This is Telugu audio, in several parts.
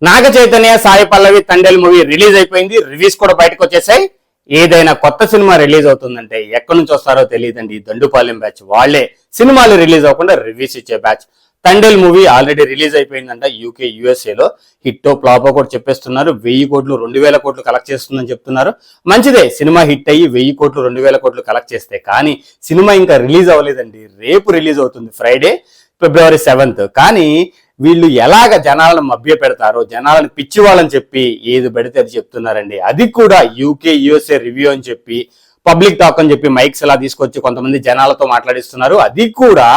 నాగ చైతన్య, సాయి పల్లవి తండేల్ మూవీ రిలీజ్ అయిపోయింది. రివ్యూస్ కూడా బయటకు వచ్చేసాయి. ఏదైనా కొత్త సినిమా రిలీజ్ అవుతుందంటే ఎక్కడి నుంచి వస్తారో తెలియదండి. ఈ దండుపాలెం బ్యాచ్ వాళ్ళే సినిమాలు రిలీజ్ అవ్వకుండా రివ్యూస్ ఇచ్చే batch. Thandel movie already release అయిపోయిందంట యూకే యూఎస్ఏలో. హిట్టో ఫ్లాపో కూడా చెప్పేస్తున్నారు. 1000 కోట్లు 2000 కోట్లు కలెక్ట్ చేస్తుందని చెప్తున్నారు. మంచిదే, సినిమా హిట్ అయ్యి 1000 కోట్లు 2000 కోట్లు కలెక్ట్ చేస్తే. కానీ సినిమా ఇంకా రిలీజ్ అవ్వలేదండి. రేపు రిలీజ్ అవుతుంది, ఫ్రైడే ఫిబ్రవరి 7th. కానీ వీళ్ళు ఎలాగ జనాలను మభ్య పెడతారో, జనాలను పిచ్చివాళ్ళని చెప్పి ఏది పెడితే అది చెప్తున్నారండి. అది కూడా యూకే యూఎస్ఏ రివ్యూ అని చెప్పి, పబ్లిక్ టాక్ అని చెప్పి మైక్స్ ఎలా తీసుకొచ్చి కొంతమంది జనాలతో మాట్లాడిస్తున్నారు. అది కూడా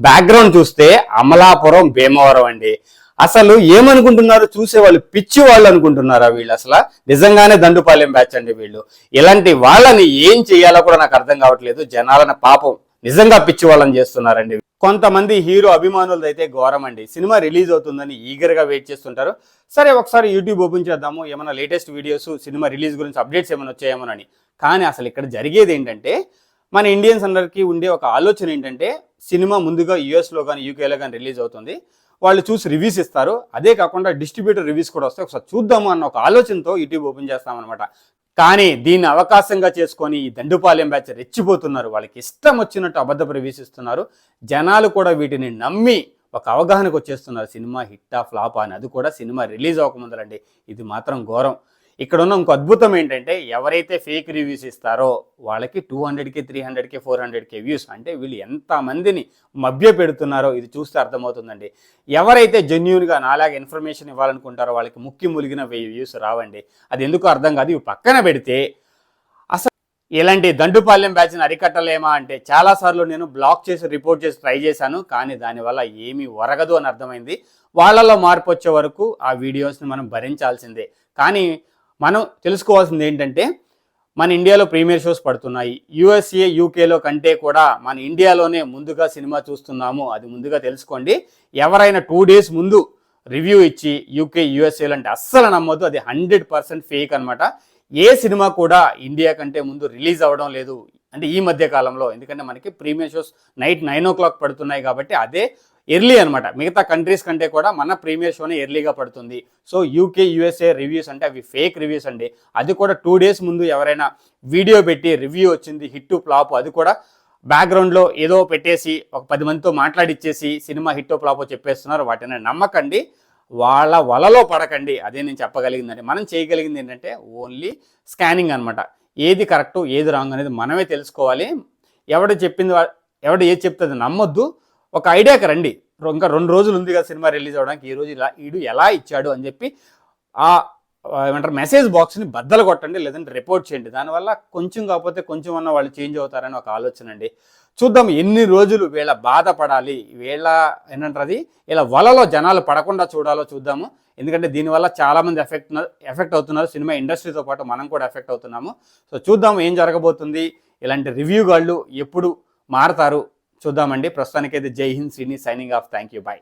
బ్యాక్గ్రౌండ్ చూస్తే అమలాపురం, భీమవరం అండి. అసలు ఏమనుకుంటున్నారు చూసే వాళ్ళు? పిచ్చి వాళ్ళు అనుకుంటున్నారా వీళ్ళు? అసలు నిజంగానే దండుపాలెం బ్యాచ్ అండి వీళ్ళు. ఇలాంటి వాళ్ళని ఏం చేయాలో కూడా నాకు అర్థం కావట్లేదు. జనాలను పాపం నిజంగా పిచ్చి వాళ్ళని చేస్తున్నారండి. కొంతమంది హీరో అభిమానులది అయితే ఘోరం అండి. సినిమా రిలీజ్ అవుతుందని ఈగర్గా వెయిట్ చేస్తుంటారు. సరే ఒకసారి యూట్యూబ్ ఓపెన్ చేద్దాము, ఏమైనా లేటెస్ట్ వీడియోస్ సినిమా రిలీజ్ గురించి అప్డేట్స్ ఏమైనా వచ్చాయేమోనని. కానీ అసలు ఇక్కడ జరిగేది ఏంటంటే, మన ఇండియన్స్ అందరికీ ఉండే ఒక ఆలోచన ఏంటంటే, సినిమా ముందుగా యూఎస్లో కానీ యూకేలో కానీ రిలీజ్ అవుతుంది, వాళ్ళు చూసి రివ్యూస్ ఇస్తారు. అదే కాకుండా డిస్ట్రిబ్యూటర్ రివ్యూస్ కూడా వస్తాయి, ఒకసారి చూద్దాము అన్న ఒక ఆలోచనతో యూట్యూబ్ ఓపెన్ చేస్తామన్నమాట. కానీ దీన్ని అవకాశంగా చేసుకొని ఈ దండుపాలెం బ్యాచ్ రెచ్చిపోతున్నారు. వాళ్ళకి ఇష్టం వచ్చినట్టు అబద్ధపు రివ్యూస్ ఇస్తున్నారు. జనాలు కూడా వీటిని నమ్మి ఒక అవగాహనకు వచ్చేస్తున్నారు, సినిమా హిట్టా ఫ్లాపా అని. అది కూడా సినిమా రిలీజ్ అవ్వకముందరండి. ఇది మాత్రం ఘోరం. ఇక్కడ ఉన్న ఇంకో అద్భుతం ఏంటంటే, ఎవరైతే ఫేక్ రివ్యూస్ ఇస్తారో వాళ్ళకి 200K 300K 400K వ్యూస్. అంటే వీళ్ళు ఎంతమందిని మభ్య పెడుతున్నారో ఇది చూస్తే అర్థమవుతుందండి. ఎవరైతే జెన్యూన్గా నాలాగా ఇన్ఫర్మేషన్ ఇవ్వాలనుకుంటారో వాళ్ళకి ముక్కి ములిగిన 1000 వ్యూస్ రావండి. అది ఎందుకు అర్థం కాదు. ఇవి పక్కన పెడితే అసలు ఇలాంటి దండుపాలెం బ్యాచ్ని అరికట్టలేమా అంటే, చాలాసార్లు నేను బ్లాక్ చేసి రిపోర్ట్ చేసి ట్రై చేశాను. కానీ దానివల్ల ఏమీ ఒరగదు అని అర్థమైంది. వాళ్ళలో మార్పు వచ్చే వరకు ఆ వీడియోస్ని మనం భరించాల్సిందే. కానీ మనం తెలుసుకోవాల్సింది ఏంటంటే, మన ఇండియాలో ప్రీమియర్ షోస్ పడుతున్నాయి. యూఎస్ఏ యూకేలో కంటే కూడా మన ఇండియాలోనే ముందుగా సినిమా చూస్తున్నాము, అది ముందుగా తెలుసుకోండి. ఎవరైనా 2 days ముందు రివ్యూ ఇచ్చి యూకే యూఎస్ఏలో అంటే అస్సలు నమ్మొద్దు. అది 100% ఫేక్ అనమాట. ఏ సినిమా కూడా ఇండియా కంటే ముందు రిలీజ్ అవ్వడం లేదు అంటే ఈ మధ్య కాలంలో. ఎందుకంటే మనకి ప్రీమియర్ షోస్ నైట్ 9 o'clock పడుతున్నాయి కాబట్టి అదే ఎర్లీ అనమాట. మిగతా కంట్రీస్ కంటే కూడా మన ప్రీమియర్ షోనే ఎర్లీగా పడుతుంది. సో యూకే యూఎస్ఏ రివ్యూస్ అంటే అవి ఫేక్ రివ్యూస్ అండి. అది కూడా 2 days ముందు ఎవరైనా వీడియో పెట్టి రివ్యూ వచ్చింది హిట్టు ఫ్లాప్, అది కూడా బ్యాక్గ్రౌండ్లో ఏదో పెట్టేసి ఒక 10 మందితో మాట్లాడిచ్చేసి సినిమా హిట్టో ఫ్లాపో చెప్పేస్తున్నారు. వాటిని నమ్మకండి, వాళ్ళ వలలో పడకండి. అదే నేను చెప్పగలిగిందండి. మనం చేయగలిగింది ఏంటంటే ఓన్లీ స్కానింగ్ అనమాట. ఏది కరెక్టు ఏది రాంగ్ అనేది మనమే తెలుసుకోవాలి. ఎవడు ఏది చెప్తుంది నమ్మొద్దు. ఒక ఐడియాకి రండి. ఇంకా 2 రోజులు ఉంది కదా సినిమా రిలీజ్ అవ్వడానికి, ఈ రోజు ఈడు ఎలా ఇచ్చాడు అని చెప్పి ఆ ఏమంటారు మెసేజ్ బాక్స్ని బద్దలు కొట్టండి, లేదంటే రిపోర్ట్ చేయండి. దానివల్ల కొంచెం కాకపోతే కొంచెం అన్న వాళ్ళు చేంజ్ అవుతారని ఒక ఆలోచన అండి. చూద్దాం ఎన్ని రోజులు వీళ్ళ బాధపడాలి, వీళ్ళ ఏంటంటారు అది ఇలా వలలో జనాలు పడకుండా చూడాలో చూద్దాము. ఎందుకంటే దీనివల్ల చాలామంది ఎఫెక్ట్ అవుతున్నారు. సినిమా ఇండస్ట్రీతో పాటు మనం కూడా ఎఫెక్ట్ అవుతున్నాము. సో చూద్దాము ఏం జరగబోతుంది. ఇలాంటి రివ్యూ వాళ్ళు ఎప్పుడు మారతారు చూద్దామండి. ప్రస్తుతానికైతే జై Hind, Srini signing off. Thank you, bye.